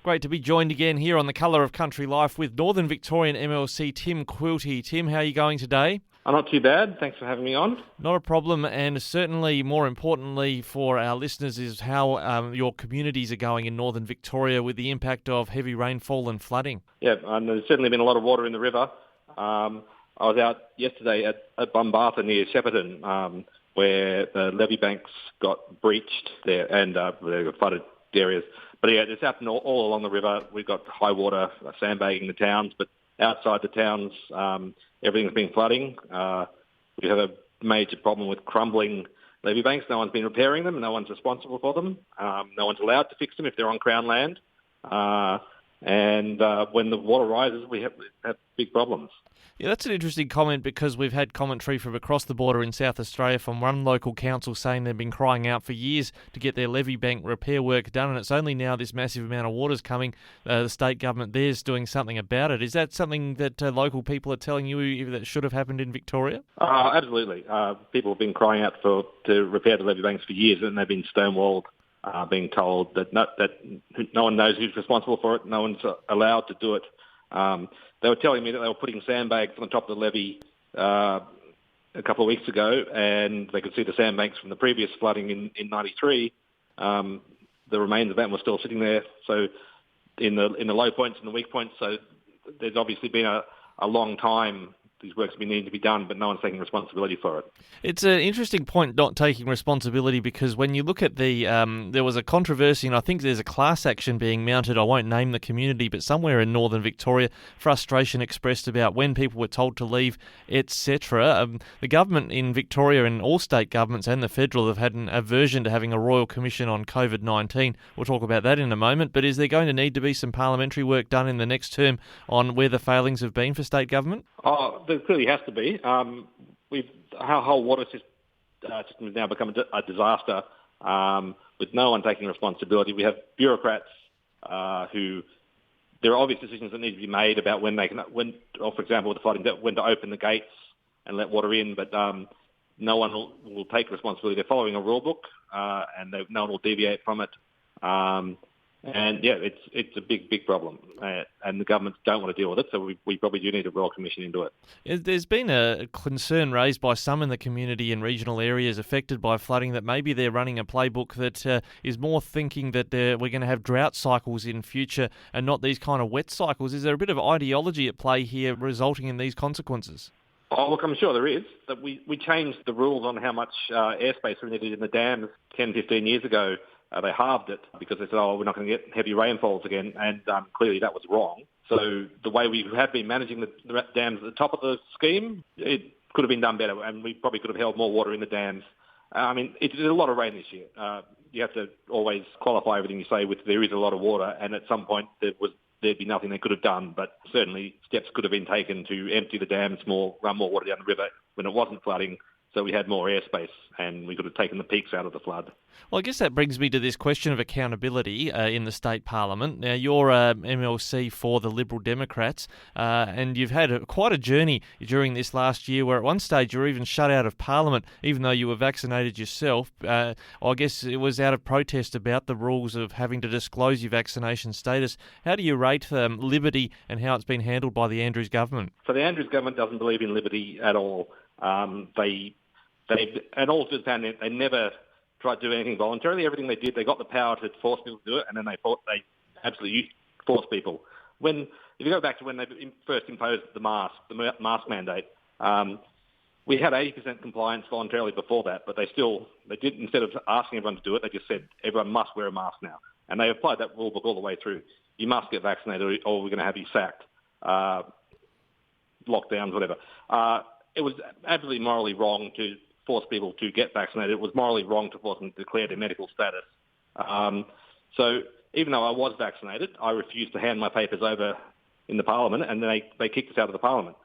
Great to be joined again here on The Colour of Country Life with Northern Victorian MLC Tim Quilty. Tim, how are you going today? I'm not too bad. Thanks for having me on. Not a problem, and certainly more importantly for our listeners is how your communities are going in Northern Victoria with the impact of heavy rainfall and flooding. Yeah, there's certainly been a lot of water in the river. I was out yesterday at Bumbartha near Shepparton, where the levee banks got breached there and they got flooded areas. But yeah, it's happened all along the river. We've got high water sandbagging the towns, but outside the towns, everything's been flooding. We have a major problem with crumbling levee banks. No one's been repairing them. No one's responsible for them. No one's allowed to fix them if they're on Crown land. And when the water rises, we have big problems. Yeah, that's an interesting comment because we've had commentary from across the border in South Australia from one local council saying they've been crying out for years to get their levee bank repair work done, and it's only now this massive amount of water's coming, the state government there's doing something about it. Is that something that local people are telling you that should have happened in Victoria? Absolutely. People have been crying out to repair the levee banks for years, and they've been stonewalled, being told that no one knows who's responsible for it, no one's allowed to do it. They were telling me that they were putting sandbags on the top of the levee a couple of weeks ago, and they could see the sandbanks from the previous flooding in '93. The remains of them were still sitting there. So in the low points and the weak points. So there's obviously been a long time these works need to be done, but no one's taking responsibility for it. It's an interesting point, not taking responsibility, because when you look at there was a controversy, and I think there's a class action being mounted, I won't name the community, but somewhere in Northern Victoria, frustration expressed about when people were told to leave, etc. The government in Victoria and all state governments and the federal have had an aversion to having a Royal Commission on COVID-19. We'll talk about that in a moment, but is there going to need to be some parliamentary work done in the next term on where the failings have been for state government? There clearly has to be. Our whole water system has now become a disaster with no one taking responsibility. We have bureaucrats who there are obvious decisions that need to be made about when, for example, with the flooding, when to open the gates and let water in, but no one will take responsibility. They're following a rule book, and no one will deviate from it. And yeah, it's a big problem, and the governments don't want to deal with it, so we probably do need a Royal Commission into it. There's been a concern raised by some in the community in regional areas affected by flooding that maybe they're running a playbook that is more thinking that we're going to have drought cycles in future and not these kind of wet cycles. Is there a bit of ideology at play here resulting in these consequences? Oh, look, I'm sure there is. That we changed the rules on how much airspace we needed in the dams 10, 15 years ago. They halved it because they said, we're not going to get heavy rainfalls again, and clearly that was wrong. So the way we have been managing the dams at the top of the scheme, it could have been done better, and we probably could have held more water in the dams. There's a lot of rain this year. You have to always qualify everything you say with there is a lot of water, and at some point there'd be nothing they could have done, but certainly steps could have been taken to empty the dams more, run more water down the river when it wasn't flooding, so we had more airspace and we could have taken the peaks out of the flood. Well, I guess that brings me to this question of accountability in the state parliament. Now, you're MLC for the Liberal Democrats, and you've had quite a journey during this last year where at one stage you were even shut out of parliament, even though you were vaccinated yourself. I guess it was out of protest about the rules of having to disclose your vaccination status. How do you rate liberty and how it's been handled by the Andrews government? So the Andrews government doesn't believe in liberty at all. And all through the pandemic, they never tried to do anything voluntarily. Everything they did, they got the power to force people to do it, and then they absolutely forced people. If you go back to when they first imposed the mask mandate, we had 80% compliance voluntarily before that, but they did, instead of asking everyone to do it, they just said everyone must wear a mask now. And they applied that rule book all the way through. You must get vaccinated or we're going to have you sacked. Lockdowns, whatever. It was absolutely morally wrong to force people to get vaccinated. It was morally wrong to force them to declare their medical status. So even though I was vaccinated, I refused to hand my papers over in the parliament, and they kicked us out of the parliament,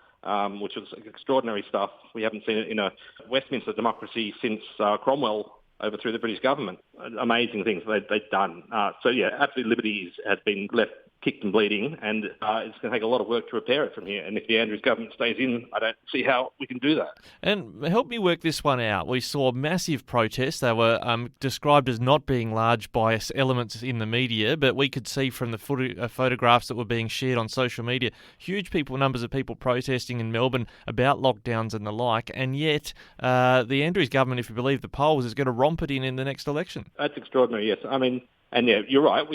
which was extraordinary stuff. We haven't seen it in a Westminster democracy since Cromwell overthrew the British government. Amazing things they've done. So yeah, absolute liberty has been left kicked and bleeding, and it's going to take a lot of work to repair it from here. And if the Andrews government stays in, I don't see how we can do that. And help me work this one out. We saw massive protests. They were described as not being large by elements in the media, but we could see from the photographs that were being shared on social media, huge numbers of people protesting in Melbourne about lockdowns and the like, and yet the Andrews government, if you believe the polls, is going to romp it in the next election. That's extraordinary, yes. I mean, and yeah, you're right.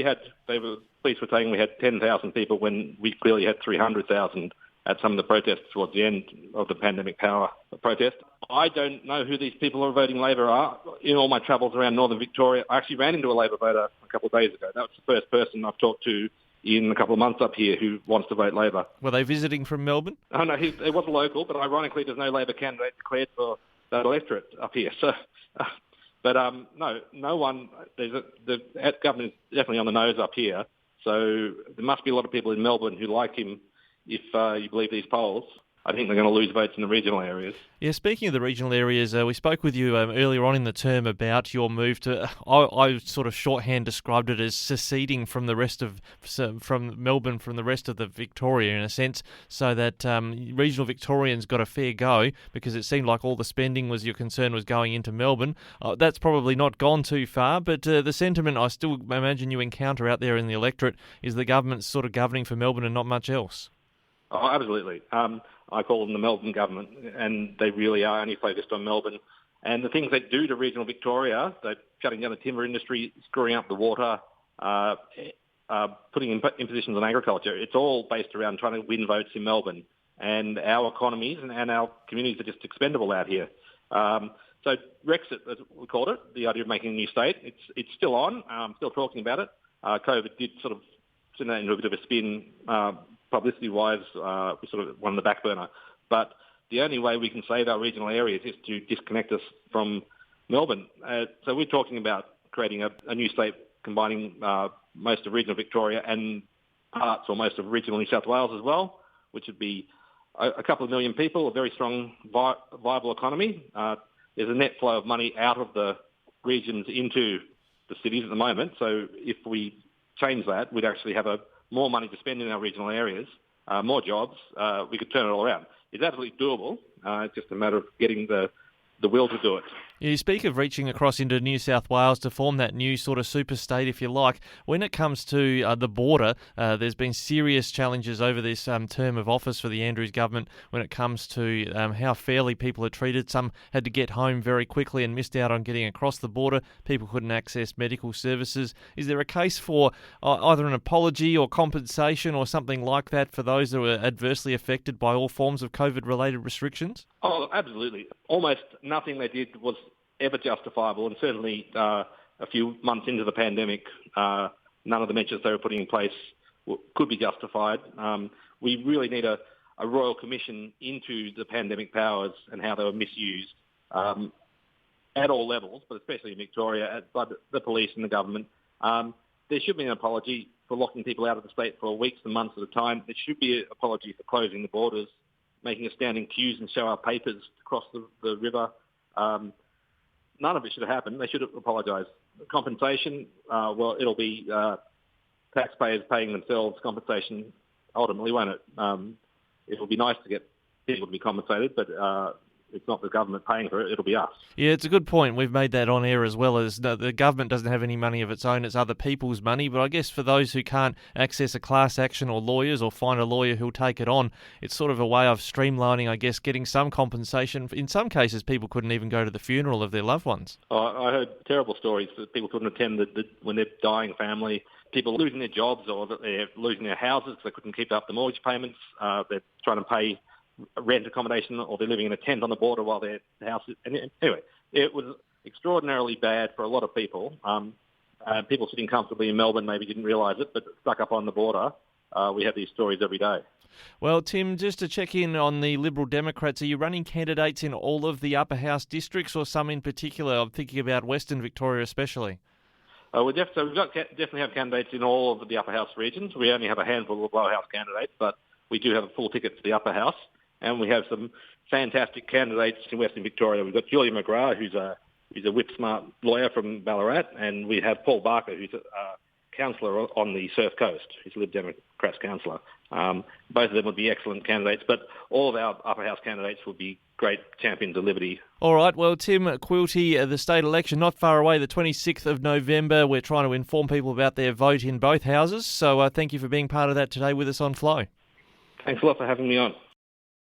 Police were saying we had 10,000 people when we clearly had 300,000 at some of the protests towards the end of the pandemic power protest. I don't know who these people who are voting Labor are. In all my travels around northern Victoria, I actually ran into a Labor voter a couple of days ago. That was the first person I've talked to in a couple of months up here who wants to vote Labor. Were they visiting from Melbourne? Oh, no, it was a local, but ironically there's no Labor candidate declared for that electorate up here. So, no one. The government is definitely on the nose up here. So there must be a lot of people in Melbourne who like him if you believe these polls. I think they're going to lose votes in the regional areas. Yeah, speaking of the regional areas, we spoke with you earlier on in the term about your move to, I sort of shorthand described it as seceding from the rest of, from Melbourne, from the rest of the Victoria in a sense, so that regional Victorians got a fair go, because it seemed like all the spending was, your concern was going into Melbourne. That's probably not gone too far, but the sentiment I still imagine you encounter out there in the electorate is the government's sort of governing for Melbourne and not much else. Oh, absolutely. I call them the Melbourne government, and they really are only focused on Melbourne. And the things they do to regional Victoria, they're shutting down the timber industry, screwing up the water, putting impositions on agriculture, it's all based around trying to win votes in Melbourne. And our economies and our communities are just expendable out here. So Brexit, as we called it, the idea of making a new state, it's still on. Still talking about it. COVID did sort of send that into a bit of a spin. Publicity-wise, we sort of won the back burner. But the only way we can save our regional areas is to disconnect us from Melbourne. So we're talking about creating a new state combining most of regional Victoria and parts or most of regional New South Wales as well, which would be a couple of million people, a very strong, viable economy. There's a net flow of money out of the regions into the cities at the moment. So if we change that, we'd actually have more money to spend in our regional areas, more jobs. We could turn it all around. It's absolutely doable. It's just a matter of getting the will to do it. You speak of reaching across into New South Wales to form that new sort of super state, if you like. When it comes to the border, there's been serious challenges over this term of office for the Andrews government when it comes to how fairly people are treated. Some had to get home very quickly and missed out on getting across the border. People couldn't access medical services. Is there a case for either an apology or compensation or something like that for those that were adversely affected by all forms of COVID-related restrictions? Oh, absolutely. Almost nothing they did was ever justifiable, and certainly a few months into the pandemic, none of the measures they were putting in place could be justified. We really need a royal commission into the pandemic powers and how they were misused at all levels, but especially in Victoria, by the police and the government. There should be an apology for locking people out of the state for weeks and months at a time. There should be an apology for closing the borders, making us stand in queues and show our papers to cross the river. None of it should have happened. They should have apologised. Compensation, well, it'll be taxpayers paying themselves compensation ultimately, won't it? It will be nice to get people to be compensated, but it's not the government paying for it, it'll be us. Yeah, it's a good point. We've made that on air as well, as the government doesn't have any money of its own, it's other people's money. But I guess for those who can't access a class action or lawyers or find a lawyer who'll take it on, it's sort of a way of streamlining, I guess, getting some compensation. In some cases, people couldn't even go to the funeral of their loved ones. I heard terrible stories that people couldn't attend when their dying family, people losing their jobs or they're losing their houses because they couldn't keep up the mortgage payments. They're trying to pay rent accommodation, or they're living in a tent on the border while their house is... Anyway, it was extraordinarily bad for a lot of people. People sitting comfortably in Melbourne maybe didn't realise it, but stuck up on the border, we have these stories every day. Well, Tim, just to check in on the Liberal Democrats, are you running candidates in all of the upper house districts or some in particular? I'm thinking about Western Victoria especially. We definitely have candidates in all of the upper house regions. We only have a handful of lower house candidates, but we do have a full ticket for the upper house. And we have some fantastic candidates in Western Victoria. We've got Julia McGrath, who's a whip-smart lawyer from Ballarat, and we have Paul Barker, who's councillor on the Surf Coast. He's a Lib Democrats councillor. Both of them would be excellent candidates, but all of our upper house candidates would be great champions of liberty. All right, well, Tim Quilty, the state election not far away, the 26th of November. We're trying to inform people about their vote in both houses, so thank you for being part of that today with us on Flow. Thanks a lot for having me on.